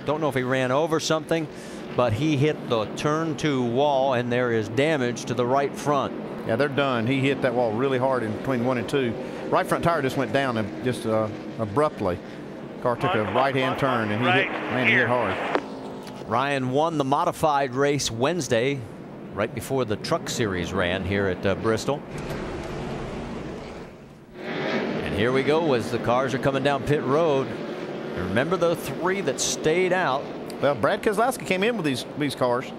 Don't know if he ran over something, but he hit the turn 2 wall, and there is damage to the right front. Yeah, they're done. He hit that wall really hard in between 1 and 2. Right front tire just went down and just abruptly. Car took a right-hand turn, and he hit hard. Ryan won the modified race Wednesday, right before the Truck Series ran here at Bristol. And here we go as the cars are coming down pit road. Remember the 3 that stayed out? Well, Brad Keselowski came in with these cars.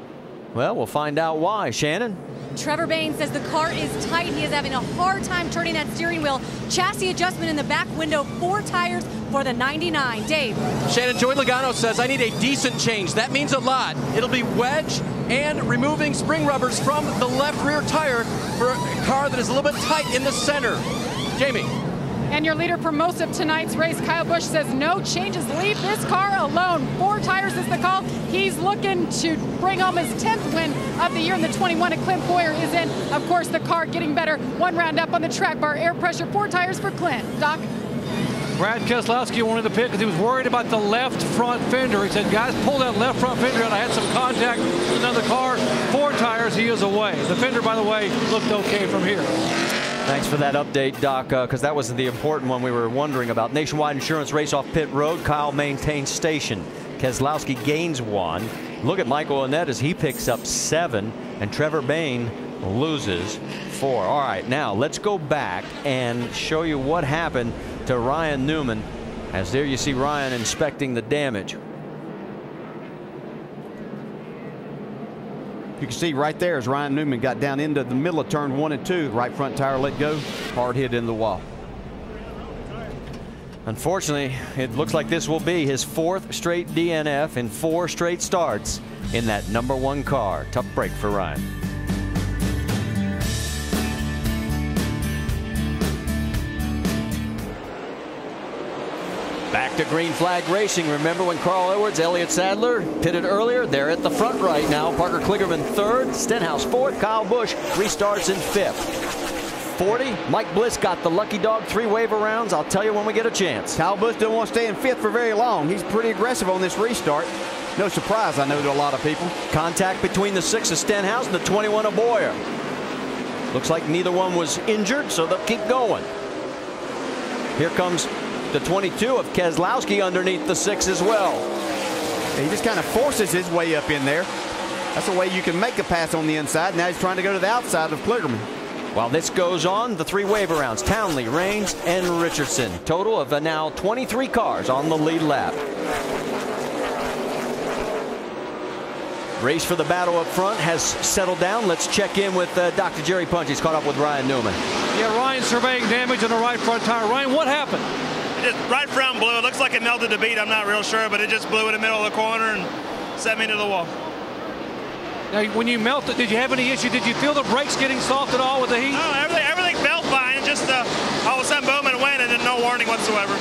Well, we'll find out why. Shannon? Trevor Bayne says the car is tight. He is having a hard time turning that steering wheel. Chassis adjustment in the back window, 4 tires for the 99. Dave? Shannon, Joey Logano says, I need a decent change. That means a lot. It'll be wedge and removing spring rubbers from the left rear tire for a car that is a little bit tight in the center. Jamie? And your leader for most of tonight's race, Kyle Busch, says no changes. Leave this car alone. 4 tires is the call. He's looking to bring home his 10th win of the year in the 21. And Clint Boyer is in. Of course, the car getting better. 1 round up on the track bar. Air pressure, 4 tires for Clint. Doc? Brad Keselowski wanted to pit because he was worried about the left front fender. He said, guys, pull that left front fender out. I had some contact with another car. 4 tires, he is away. The fender, by the way, looked okay from here. Thanks for that update, Doc, because that was the important one we were wondering about. Nationwide Insurance race off pit road. Kyle maintains station. Keselowski gains 1. Look at Michael Annett as he picks up 7, and Trevor Bayne loses 4. All right, now let's go back and show you what happened to Ryan Newman, as there you see Ryan inspecting the damage. You can see right there as Ryan Newman got down into the middle of turn 1 and 2. Right front tire let go. Hard hit in the wall. Unfortunately, it looks like this will be his 4th straight DNF in 4 straight starts in that #1 car. Tough break for Ryan. Back to green flag racing. Remember when Carl Edwards, Elliott Sadler pitted earlier? They're at the front right now. Parker Kligerman 3rd, Stenhouse 4th, Kyle Busch restarts in 5th. 40, Mike Bliss got the lucky dog 3 waiver rounds. I'll tell you when we get a chance. Kyle Busch don't want to stay in 5th for very long. He's pretty aggressive on this restart. No surprise, I know, to a lot of people. Contact between the 6 of Stenhouse and the 21 of Boyer. Looks like neither one was injured, so they'll keep going. Here comes the 22 of Keselowski underneath the 6 as well. He just kind of forces his way up in there. That's the way you can make a pass on the inside. Now he's trying to go to the outside of Kligerman. While this goes on, the 3 waiver rounds, Townley, Raines, and Richardson. Total of now 23 cars on the lead lap. Race for the battle up front has settled down. Let's check in with Dr. Jerry Punch. He's caught up with Ryan Newman. Yeah, Ryan surveying damage on the right front tire. Ryan, what happened? Just right front blew. It looks like it melted the bead. I'm not real sure, but it just blew in the middle of the corner and set me into the wall. Now, when you melted, did you have any issue? Did you feel the brakes getting soft at all with the heat? No, everything felt fine. It just all of a sudden, boom, it went, and then no warning whatsoever.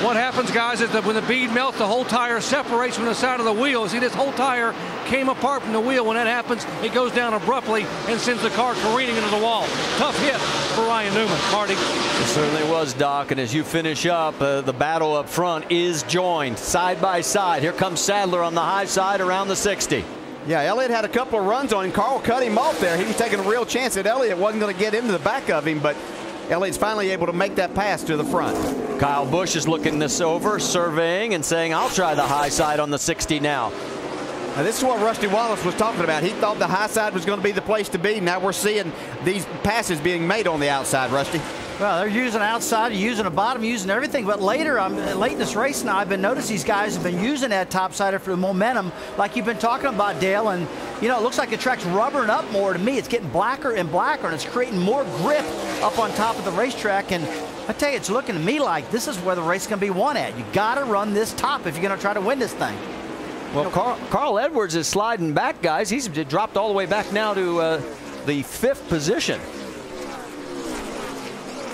What happens, guys, is that when the bead melts, the whole tire separates from the side of the wheel. See, this whole tire came apart from the wheel. When that happens, it goes down abruptly and sends the car careening into the wall. Tough hit for Ryan Newman. Marty? It certainly was, Doc. And as you finish up, the battle up front is joined side by side. Here comes Sadler on the high side around the 60. Yeah, Elliott had a couple of runs on him. Carl cut him off there. He was taking a real chance that Elliott wasn't going to get into the back of him, but Elliott's finally able to make that pass to the front. Kyle Busch is looking this over, surveying, and saying, I'll try the high side on the 60 now. Now, this is what Rusty Wallace was talking about. He thought the high side was going to be the place to be. Now we're seeing these passes being made on the outside, Rusty. Well, they're using outside, using the bottom, using everything. But later, late in this race now, I've been noticing these guys have been using that topsider for the momentum, like you've been talking about, Dale. And you know, it looks like the track's rubbering up more to me. It's getting blacker and blacker, and it's creating more grip up on top of the racetrack. And I tell you, it's looking to me like this is where the race is going to be won at. You got to run this top if you're going to try to win this thing. Well, Carl Edwards is sliding back, guys. He's dropped all the way back now to the 5th position.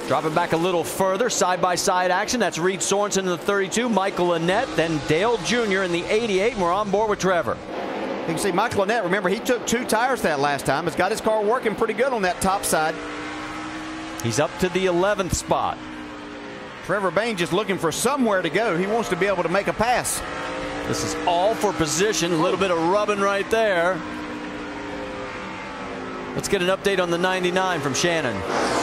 Dropping back a little further, side-by-side action. That's Reed Sorensen in the 32, Michael Annett, then Dale Jr. in the 88, and we're on board with Trevor. You can see Michael Annett, remember, he took 2 tires that last time. Has got his car working pretty good on that top side. He's up to the 11th spot. Trevor Bayne just looking for somewhere to go. He wants to be able to make a pass. This is all for position. A little bit of rubbing right there. Let's get an update on the 99 from Shannon.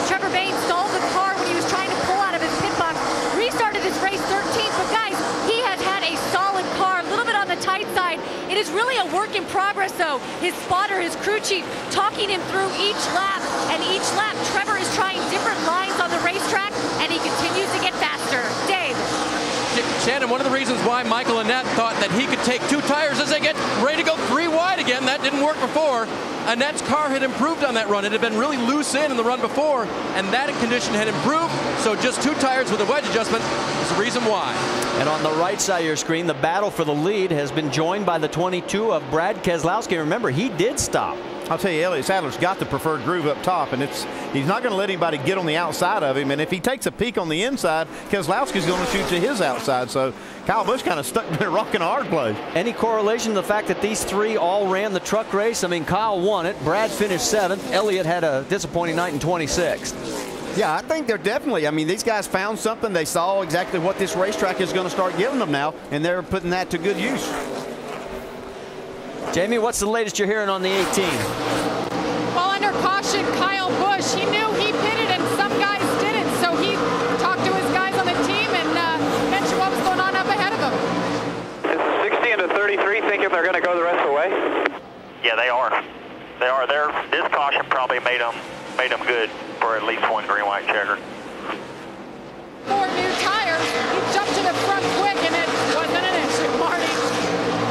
Trevor Bayne stalled the car when he was trying to pull out of his pit box. Restarted his race 13th, but guys, he has had a solid car, a little bit on the tight side. It is really a work in progress, though. His spotter, his crew chief, talking him through each lap, and each lap, Trevor is trying different lines on the racetrack, and he continues to get faster. Dave. Shannon, one of the reasons why Michael Annett thought that he could take 2 tires as they get ready to go 3 wide again, that didn't work before. Annett's car had improved on that run. It had been really loose in the run before, and that condition had improved, so just 2 tires with a wedge adjustment is the reason why. And on the right side of your screen, the battle for the lead has been joined by the 22 of Brad Keselowski. Remember, he did stop. I'll tell you, Elliott Sadler's got the preferred groove up top, and he's not going to let anybody get on the outside of him. And if he takes a peek on the inside, Keselowski's going to shoot to his outside. So Kyle Busch kind of stuck in a rock and a hard place. Any correlation to the fact that these 3 all ran the truck race? I mean, Kyle won it. Brad finished 7th. Elliott had a disappointing night in 26th. Yeah, I think they're definitely, I mean, these guys found something. They saw exactly what this racetrack is going to start giving them now, and they're putting that to good use. Jamie, what's the latest you're hearing on the 18? Well, under caution, Kyle Busch, he knew he pitted and some guys didn't, so he talked to his guys on the team and mentioned what was going on up ahead of him. Is 60 into 33 thinking they're going to go the rest of the way? Yeah, they are. They are. This caution probably made them good for at least 1 green, white checker. 4 new tires. He jumped to the front quick, and it wasn't an issue, Marty.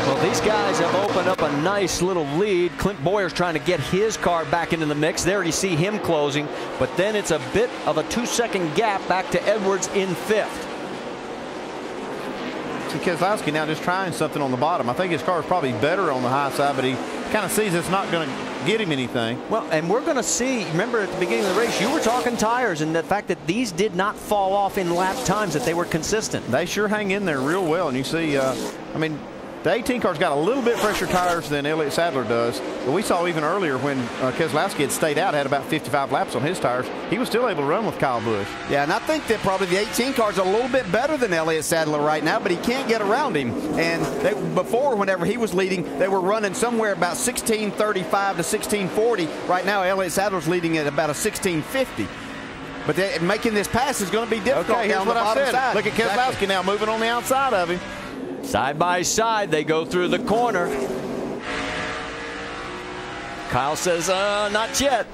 Well, these guys have opened up a nice little lead. Clint Boyer's trying to get his car back into the mix. There you see him closing, but then it's a bit of a 2-second gap back to Edwards in 5th. Keselowski now just trying something on the bottom. I think his car is probably better on the high side, but he kind of sees it's not going to get him anything. Well, and we're going to see, remember at the beginning of the race, you were talking tires and the fact that these did not fall off in lap times, that they were consistent. They sure hang in there real well, and you see, I mean, the 18 car's got a little bit fresher tires than Elliott Sadler does, but we saw even earlier when Keselowski had stayed out, had about 55 laps on his tires, he was still able to run with Kyle Busch. Yeah, and I think that probably the 18 car's a little bit better than Elliott Sadler right now, but he can't get around him. And before, whenever he was leading, they were running somewhere about 1635 to 1640. Right now, Elliott Sadler's leading at about a 1650. But making this pass is going to be difficult. Okay, here's what I said. Look at Keselowski now moving on the outside of him. Side by side, they go through the corner. Kyle says, not yet.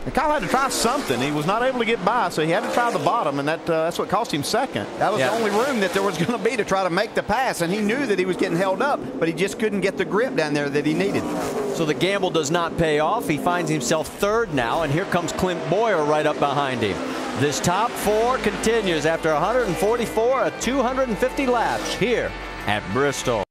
And Kyle had to try something. He was not able to get by, so he had to try the bottom, and that's what cost him 2nd. That was the only room that there was going to be to try to make the pass, and he knew that he was getting held up, but he just couldn't get the grip down there that he needed. So the gamble does not pay off. He finds himself 3rd now, and here comes Clint Boyer right up behind him. This top 4 continues after 144 of 250 laps here at Bristol.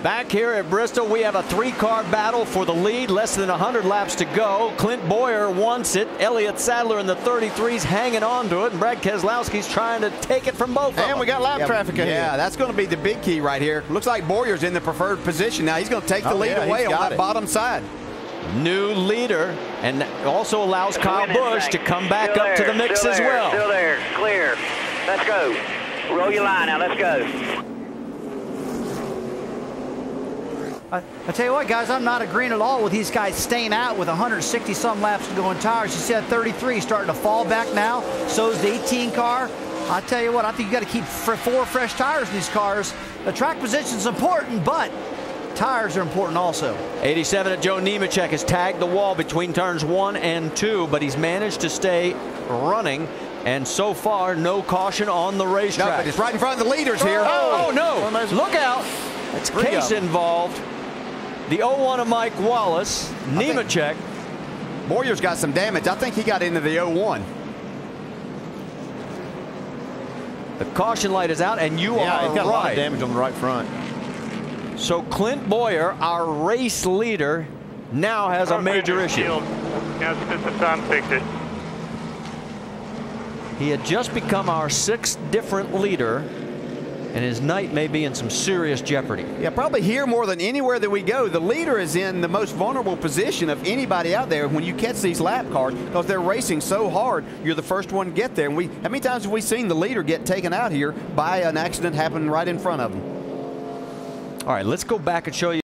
Back here at Bristol, we have a 3-car battle for the lead. Less than 100 laps to go. Clint Boyer wants it. Elliott Sadler in the 33's hanging on to it. And Brad Keselowski's trying to take it from both of them. And we got lap traffic ahead. Yeah, that's going to be the big key right here. Looks like Boyer's in the preferred position now. He's going to take the lead away on that bottom side. New leader, and also allows Kyle Busch to come back up to the mix as well. Still there, clear. Let's go. Roll your line now, let's go. I tell you what, guys, I'm not agreeing at all with these guys staying out with 160-some laps to go in tires. You said 33 starting to fall back now. So is the 18 car. I tell you what, I think you got to keep 4 fresh tires in these cars. The track position is important, but tires are important also. 87 at Joe Nemechek has tagged the wall between turns 1 and 2, but he's managed to stay running. And so far, no caution on the racetrack. No, but it's right in front of the leaders here. Oh no! Look out! It's Case involved. The 01 of Mike Wallace. Nemechek. Boyer's got some damage. I think he got into the 01. The caution light is out, and you are he's got right. a lot of damage on the right front. So Clint Boyer, our race leader, now has a major issue. Now spent some time to fix it. He had just become our 6th different leader, and his night may be in some serious jeopardy. Yeah, probably here more than anywhere that we go. The leader is in the most vulnerable position of anybody out there when you catch these lap cars, because they're racing so hard. You're the first one to get there. And how many times have we seen the leader get taken out here by an accident happening right in front of them? All right, let's go back and show you